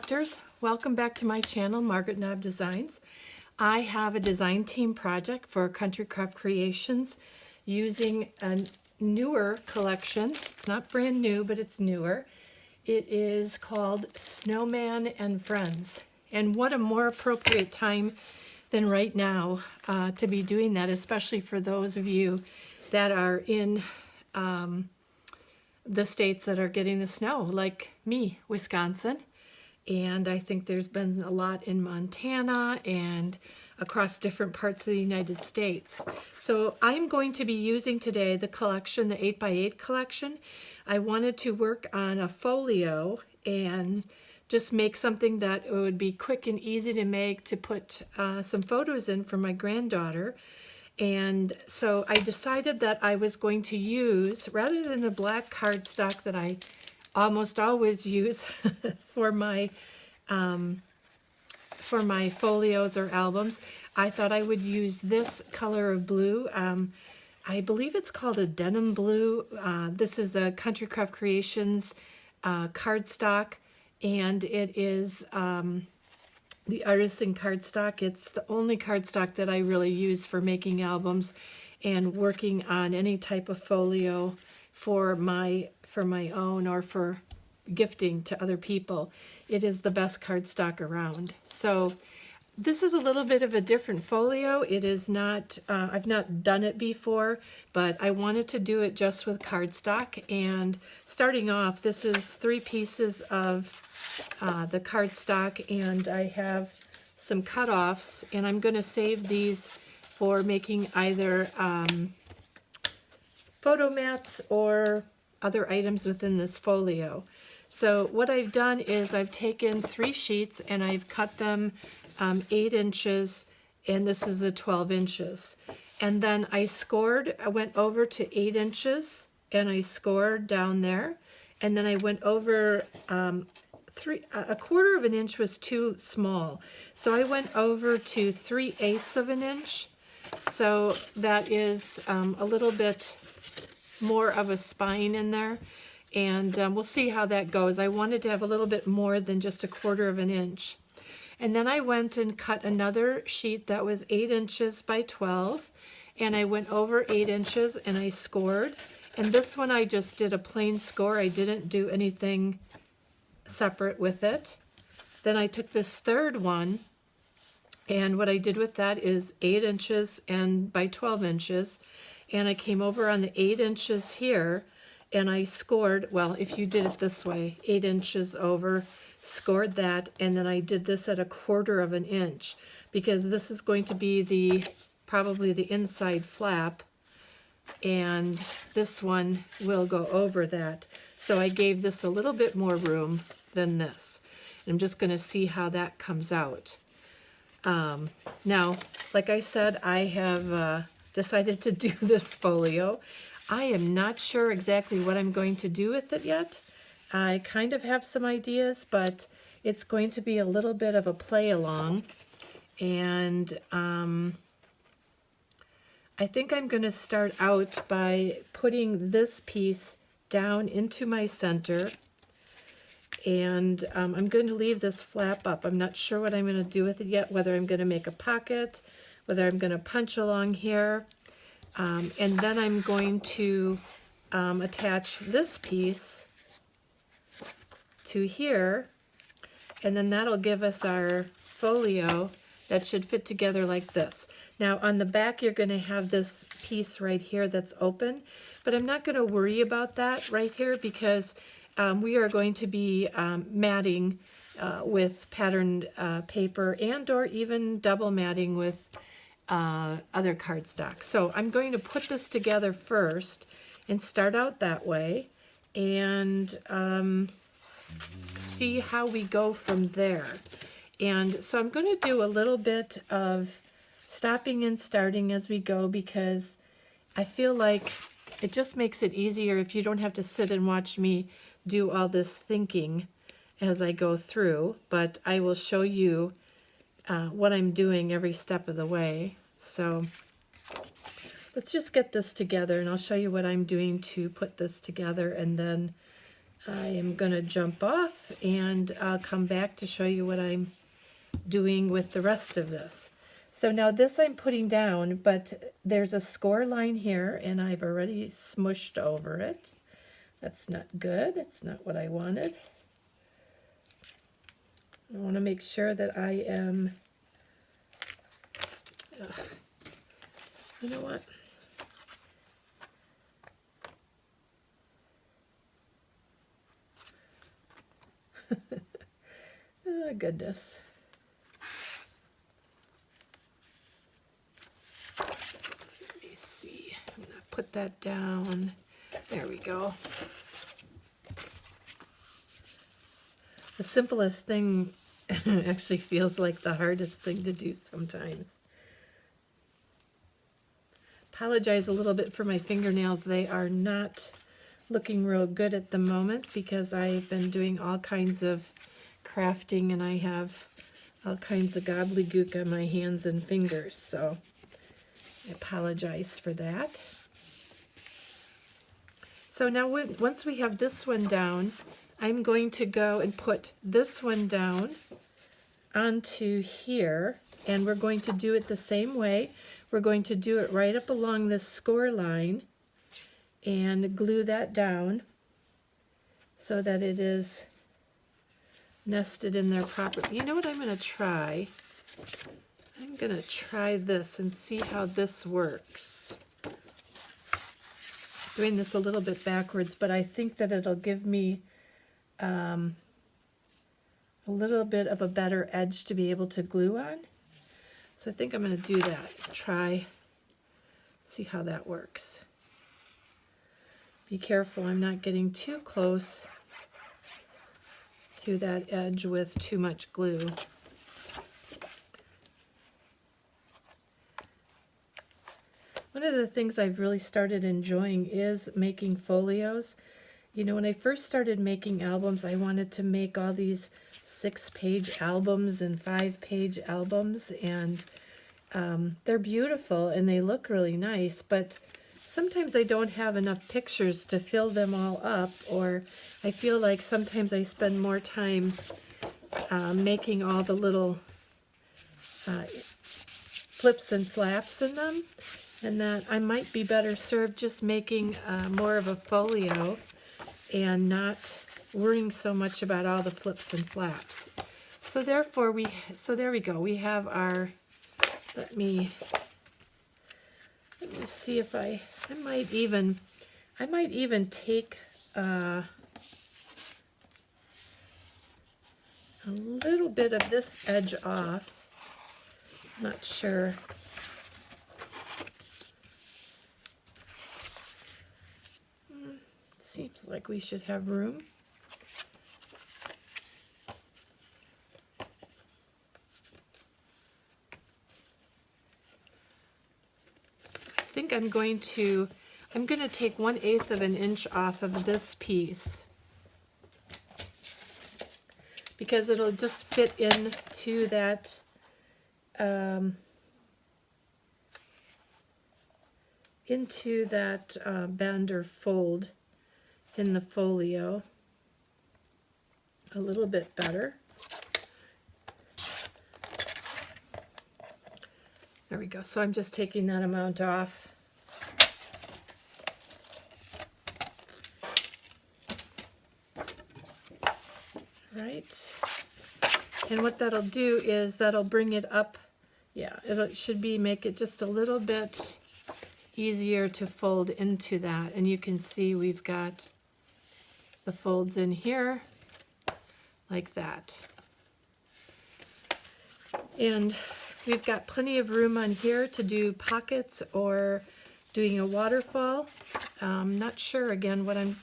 crafters, welcome back to my channel, Margaret Knob Designs. I have a design team project for Country Craft Creations using a newer collection. It's not brand new, but it's newer. It is called Snowman and Friends. And what a more appropriate time than right now to be doing that, especially for those of you that are in the states that are getting the snow, like me, Wisconsin. And I think there's been a lot in Montana and across different parts of the United States. So I'm going to be using today the collection, the 8x8 collection. I wanted to work on a folio and just make something that would be quick and easy to make, to put some photos in for my granddaughter. And so I decided that I was going to use, rather than the black cardstock that I almost always use for my folios or albums, I thought I would use this color of blue. I believe it's called a denim blue. This is a Country Craft Creations cardstock, and it is the Artisan Cardstock. It's the only cardstock that I really use for making albums and working on any type of folio for my own or for gifting to other people. It is the best cardstock around. So this is a little bit of a different folio. It is not, I've not done it before, but I wanted to do it just with cardstock. And starting off, this is 3 pieces of the cardstock, and I have some cutoffs, and I'm going to save these for making either photo mats or other items within this folio. So what I've done is I've taken 3 sheets and I've cut them 8 inches, and this is a 12 inches. And then I scored, I went over to 8 inches and I scored down there, and then I went over a quarter of an inch was too small. So I went over to 3/8 of an inch. So that is a little bit more of a spine in there. And we'll see how that goes. I wanted to have a little bit more than just a quarter of an inch. And then I went and cut another sheet that was 8 inches by 12. And I went over 8 inches and I scored. And this one I just did a plain score. I didn't do anything separate with it. Then I took this third one, and what I did with that is 8 inches and by 12 inches. And I came over on the 8 inches here and I scored, well, if you did it this way, 8 inches over, scored that, and then I did this at a quarter of an inch because this is going to be probably the inside flap, and this one will go over that. So I gave this a little bit more room than this. I'm just going to see how that comes out. Now, like I said, I have decided to do this folio. I am not sure exactly what I'm going to do with it yet. I kind of have some ideas, but it's going to be a little bit of a play along. And I think I'm going to start out by putting this piece down into my center. And I'm going to leave this flap up. I'm not sure what I'm going to do with it yet, whether I'm going to make a pocket, whether I'm going to punch along here. And then I'm going to attach this piece to here, and then that'll give us our folio that should fit together like this. Now on the back you're going to have this piece right here that's open, but I'm not going to worry about that right here because we are going to be matting with patterned paper and or even double matting with other cardstock. So I'm going to put this together first and start out that way and see how we go from there. And so I'm going to do a little bit of stopping and starting as we go because I feel like it just makes it easier if you don't have to sit and watch me do all this thinking as I go through, but I will show you what I'm doing every step of the way. So let's just get this together and I'll show you what I'm doing to put this together, and then I am going to jump off and I'll come back to show you what I'm doing with the rest of this. So now this I'm putting down, but there's a score line here and I've already smushed over it. That's not good. It's not what I wanted. I want to make sure that I am, you know what? Oh, goodness. Let me see. I'm going to put that down. There we go. The simplest thing actually feels like the hardest thing to do sometimes. Apologize a little bit for my fingernails. They are not looking real good at the moment because I've been doing all kinds of crafting and I have all kinds of gobbledygook on my hands and fingers, so I apologize for that. So now once we have this one down, I'm going to go and put this one down onto here, and we're going to do it the same way. We're going to do it right up along this score line and glue that down so that it is nested in there properly. You know what I'm going to try? I'm going to try this and see how this works. Doing this a little bit backwards, but I think that it'll give me a little bit of a better edge to be able to glue on. So I think I'm going to do that. Try, see how that works. Be careful I'm not getting too close to that edge with too much glue. One of the things I've really started enjoying is making folios. You know, when I first started making albums, I wanted to make all these 6-page albums and 5-page albums, and they're beautiful and they look really nice, but sometimes I don't have enough pictures to fill them all up, or I feel like sometimes I spend more time making all the little flips and flaps in them, and that I might be better served just making more of a folio and not worrying so much about all the flips and flaps. So therefore there we go. We have our, let me see if I might even take a little bit of this edge off. Not sure. Seems like we should have room. I think I'm going to take 1/8 of an inch off of this piece because it'll just fit into that bend or fold in the folio a little bit better. There we go. So I'm just taking that amount off. Right. And what that'll do is that'll bring it up. Yeah, it should make it just a little bit easier to fold into that. And you can see we've got the folds in here like that. And we've got plenty of room on here to do pockets or doing a waterfall. Not sure again what I'm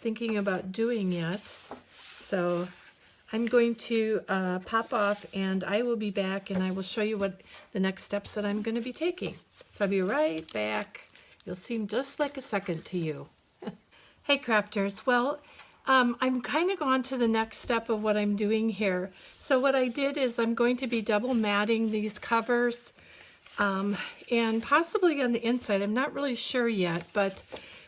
thinking about doing yet. So I'm going to pop off and I will be back and I will show you what the next steps that I'm going to be taking. So I'll be right back. It'll seem just like a second to you. Hey crafters, well, I'm kind of gone to the next step of what I'm doing here. So what I did is I'm going to be double matting these covers and possibly on the inside. I'm not really sure yet, but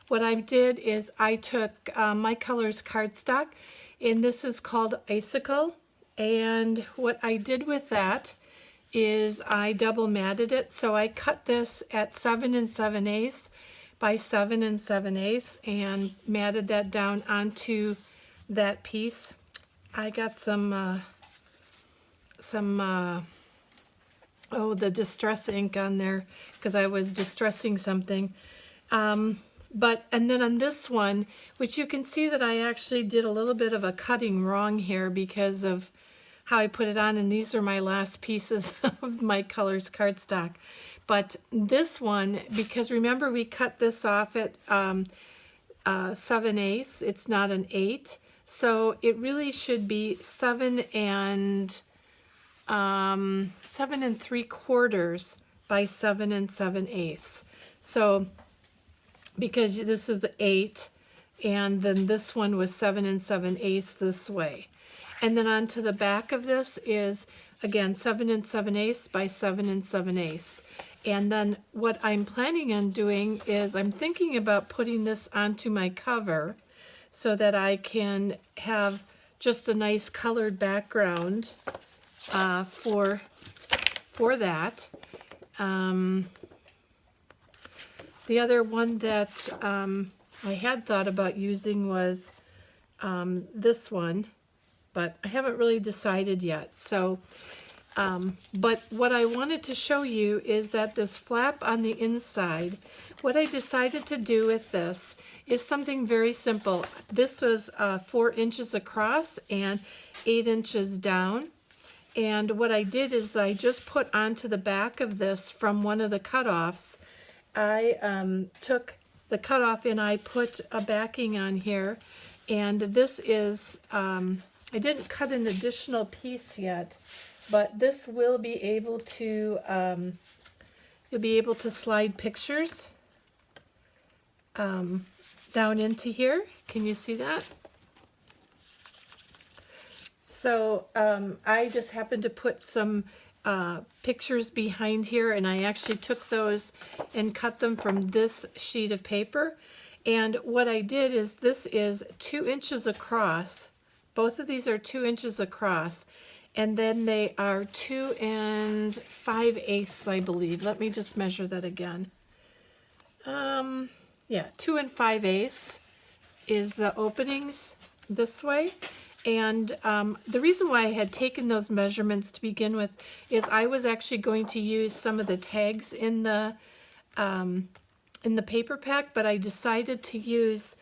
what I did is I took My Colors cardstock, and this is called Icicle. And what I did with that is I double matted it. So I cut this at 7 7/8 by 7 7/8 and matted that down onto that piece. I got some the distress ink on there because I was distressing something. And then on this one, which you can see that I actually did a little bit of a cutting wrong here because of how I put it on, and these are my last pieces of My Colors cardstock. But this one, because remember we cut this off at 7/8, it's not an 8, so it really should be 7 3/4 by 7 7/8. So because this is 8, and then this one was 7 7/8 this way. And then onto the back of this is, again, 7 7/8 by 7 7/8. And then what I'm planning on doing is I'm thinking about putting this onto my cover so that I can have just a nice colored background for that. The other one that I had thought about using was this one, but I haven't really decided yet. So, but what I wanted to show you is that this flap on the inside, what I decided to do with this is something very simple. This was 4 inches across and 8 inches down. And what I did is I just put onto the back of this from one of the cutoffs, I took the cutoff and I put a backing on here. And this is, I didn't cut an additional piece yet, but this will be able to, you'll be able to slide pictures down into here. Can you see that? So I just happened to put some pictures behind here, and I actually took those and cut them from this sheet of paper. And what I did is this is 2 inches across. Both of these are 2 inches across, and then they are 2 5/8, I believe. Let me just measure that again. Yeah, 2 5/8 is the openings this way. And the reason why I had taken those measurements to begin with is I was actually going to use some of the tags in the paper pack, but I decided to use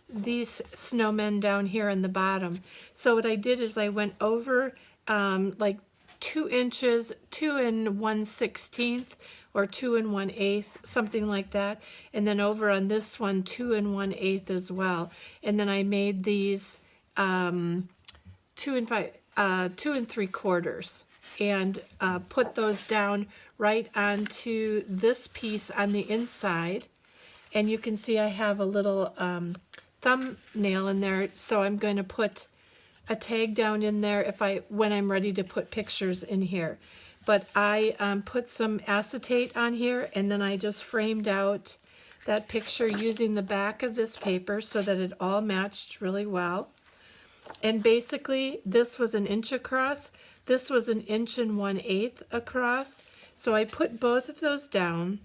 these snowmen down here in the bottom. So what I did is I went over like 2 inches, 2 1/16 or 2 1/8, something like that, and then over on this one 2 1/8 as well. And then I made these 2 3/4 and put those down right onto this piece on the inside. And you can see I have a little thumbnail in there, so I'm going to put a tag down in there when I'm ready to put pictures in here. But I put some acetate on here, and then I just framed out that picture using the back of this paper so that it all matched really well. And basically this was 1 inch across, this was 1 1/8 across. So I put both of those down,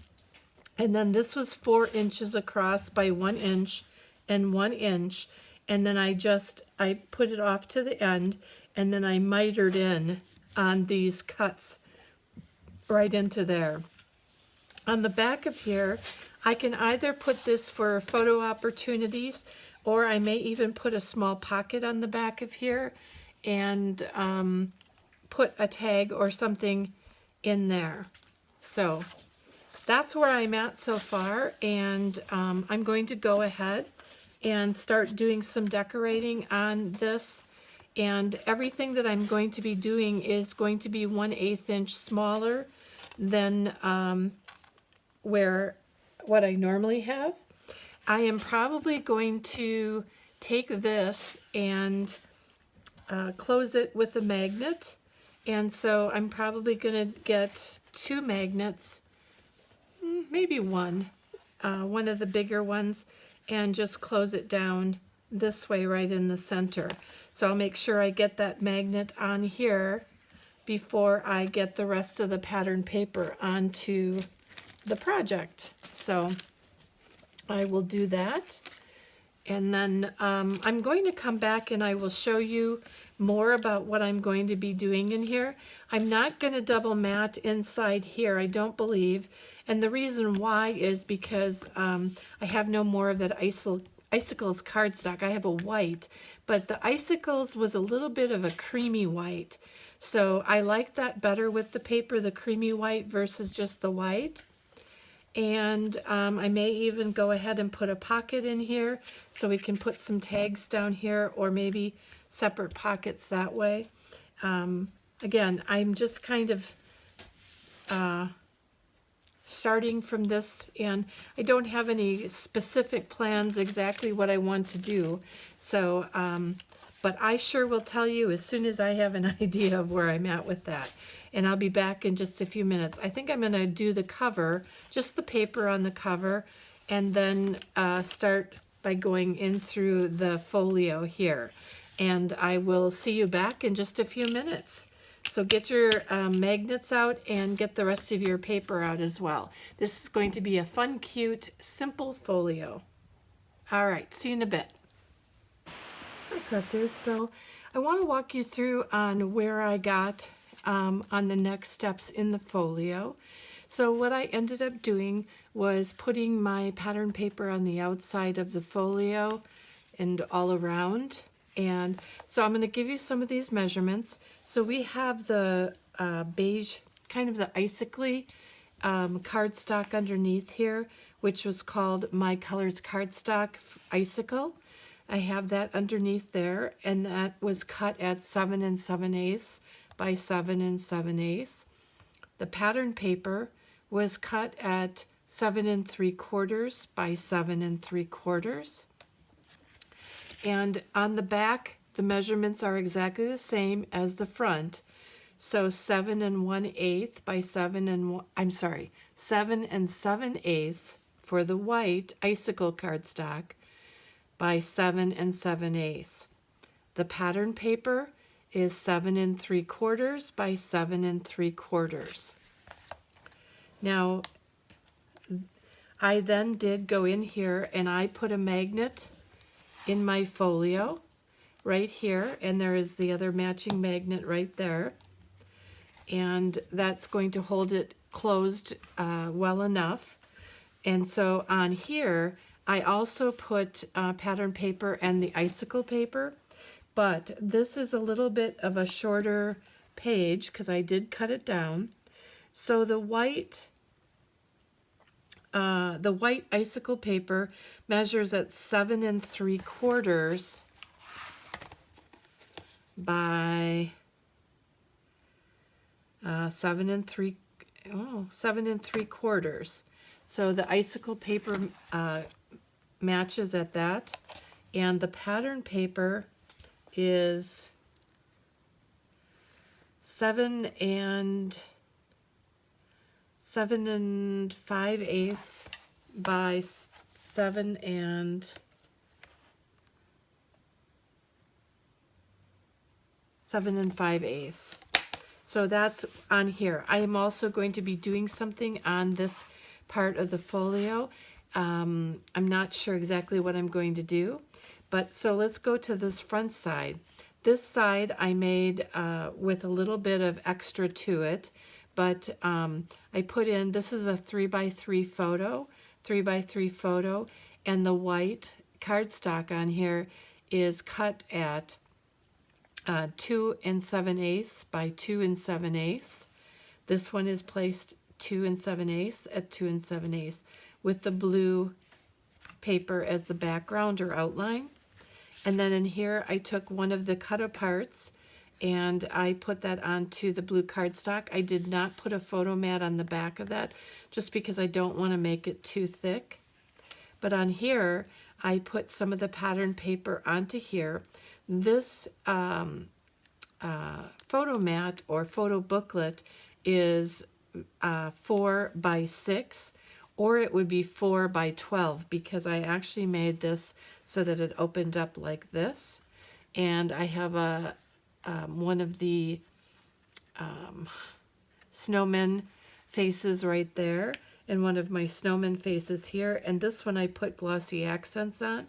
and then this was 4 inches across by 1 inch and 1 inch, and then I put it off to the end, and then I mitered in on these cuts right into there. On the back of here, I can either put this for photo opportunities, or I may even put a small pocket on the back of here and put a tag or something in there. So that's where I'm at so far, and I'm going to go ahead and start doing some decorating on this. And everything that I'm going to be doing is going to be 1/8 inch smaller than what I normally have. I am probably going to take this and close it with a magnet. And so I'm probably going to get 2 magnets, maybe 1, one of the bigger ones, and just close it down this way right in the center. So I'll make sure I get that magnet on here before I get the rest of the pattern paper onto the project. So I will do that. And then I'm going to come back and I will show you more about what I'm going to be doing in here. I'm not going to double mat inside here, I don't believe. And the reason why is because I have no more of that Icicles cardstock. I have a white, but the Icicles was a little bit of a creamy white. So I like that better with the paper, the creamy white versus just the white. And I may even go ahead and put a pocket in here so we can put some tags down here, or maybe separate pockets that way. Again, I'm just kind of starting from this, and I don't have any specific plans exactly what I want to do. So, but I sure will tell you as soon as I have an idea of where I'm at with that. And I'll be back in just a few minutes. I think I'm going to do the cover, just the paper on the cover, and then start by going in through the folio here. And I will see you back in just a few minutes. So get your magnets out and get the rest of your paper out as well. This is going to be a fun, cute, simple folio. All right, see you in a bit. Hi, crafters. So I want to walk you through on where I got on the next steps in the folio. So what I ended up doing was putting my pattern paper on the outside of the folio and all around. And so I'm going to give you some of these measurements. So we have the beige, kind of the icicle cardstock underneath here, which was called My Colors Cardstock Icicle. I have that underneath there, and that was cut at 7 7/8 by 7 7/8. The pattern paper was cut at 7 3/4 by 7 3/4. And on the back, the measurements are exactly the same as the front. So 7 1/8 by 7 7/8 for the white icicle cardstock by 7 7/8. The pattern paper is 7 3/4 by 7 3/4. Now, I then did go in here and I put a magnet in my folio right here, and there is the other matching magnet right there, and that's going to hold it closed well enough. And so on here I also put pattern paper and the icicle paper, but this is a little bit of a shorter page because I did cut it down. So the white icicle paper measures at 7 3/4 by 7 3/4. So the icicle paper matches at that, and the pattern paper is 7 5/8 by 7 5/8. So that's on here. I am also going to be doing something on this part of the folio. I'm not sure exactly what I'm going to do, but so let's go to this front side. This side I made with a little bit of extra to it, but I put in, this is a 3x3 photo, 3x3 photo, and the white cardstock on here is cut at 2 7/8 by 2 7/8. This one is placed 2 7/8 at 2 7/8 with the blue paper as the background or outline. And then in here I took one of the cut aparts and I put that onto the blue cardstock. I did not put a photo mat on the back of that just because I don't want to make it too thick. But on here I put some of the pattern paper onto here. This photo mat or photo booklet is 4 by 6, or it would be 4 by 12 because I actually made this so that it opened up like this. And I have a one of the snowman faces right there, and one of my snowman faces here. And this one I put glossy accents on.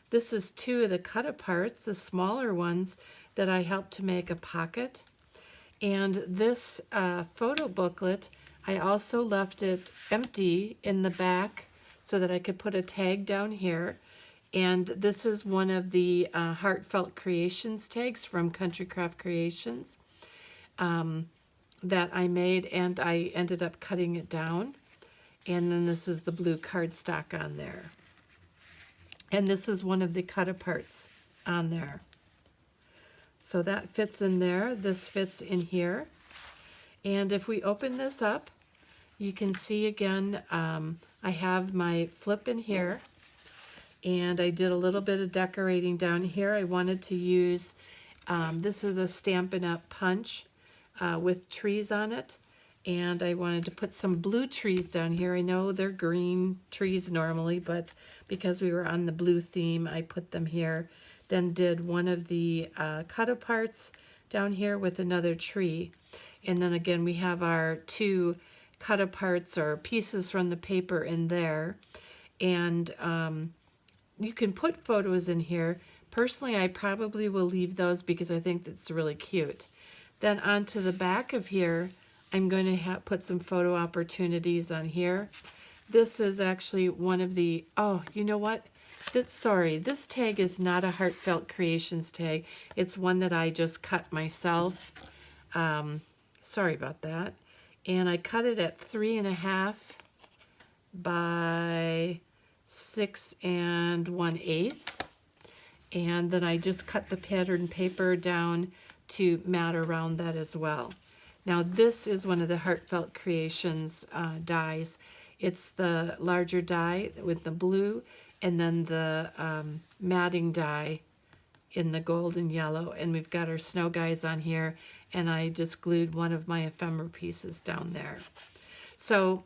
This is 2 of the cut aparts, the smaller ones that I helped to make a pocket. And this photo booklet, I also left it empty in the back so that I could put a tag down here. And this is one of the Heartfelt Creations tags from Country Craft Creations that I made, and I ended up cutting it down. And then this is the blue cardstock on there. And this is one of the cut aparts on there. So that fits in there. This fits in here. And if we open this up, you can see again, I have my flip in here. And I did a little bit of decorating down here. I wanted to use, this is a Stampin' Up! Punch with trees on it. And I wanted to put some blue trees down here. I know they're green trees normally, but because we were on the blue theme, I put them here. Then did one of the cut aparts down here with another tree. And then again, we have our 2 cut aparts or pieces from the paper in there. And you can put photos in here. Personally, I probably will leave those because I think that's really cute. Then onto the back of here, I'm going to put some photo opportunities on here. This is actually one of the, oh, you know what? This tag is not a Heartfelt Creations tag. It's one that I just cut myself. Sorry about that. And I cut it at 3.5 by 6 1/8. And then I just cut the pattern paper down to mat around that as well. Now this is one of the Heartfelt Creations dies. It's the larger die with the blue, and then the matting die in the gold and yellow. And we've got our snow guys on here, and I just glued one of my ephemera pieces down there. So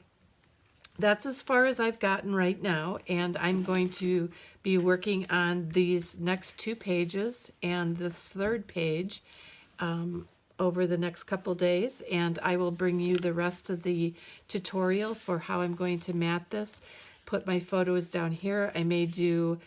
that's as far as I've gotten right now, and I'm going to be working on these next 2 pages and this 3rd page over the next couple days, and I will bring you the rest of the tutorial for how I'm going to mat this. Put my photos down here. I may do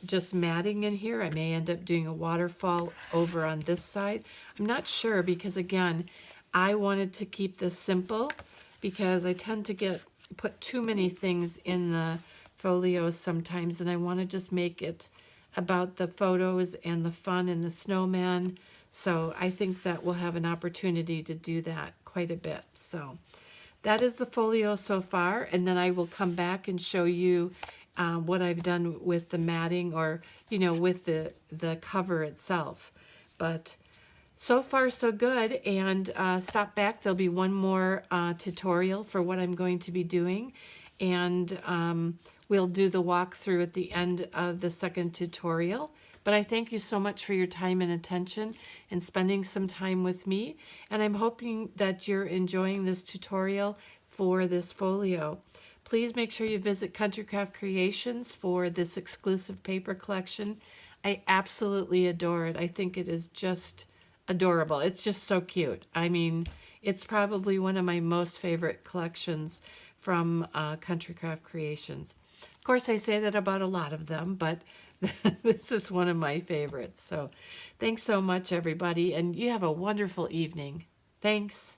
just matting in here. I may end up doing a waterfall over on this side. I'm not sure because, again, I wanted to keep this simple because I tend to put too many things in the folios sometimes, and I want to just make it about the photos and the fun and the snowman. So I think that we'll have an opportunity to do that quite a bit. So that is the folio so far, and then I will come back and show you what I've done with the matting, or with the cover itself. But so far so good, and stop back. There'll be one more tutorial for what I'm going to be doing, and we'll do the walkthrough at the end of the 2nd tutorial. But I thank you so much for your time and attention and spending some time with me. And I'm hoping that you're enjoying this tutorial for this folio. Please make sure you visit Country Craft Creations for this exclusive paper collection. I absolutely adore it. I think it is just adorable. It's just so cute. I mean, it's probably one of my most favorite collections from Country Craft Creations. Of course, I say that about a lot of them, but this is one of my favorites. So thanks so much, everybody, and you have a wonderful evening. Thanks.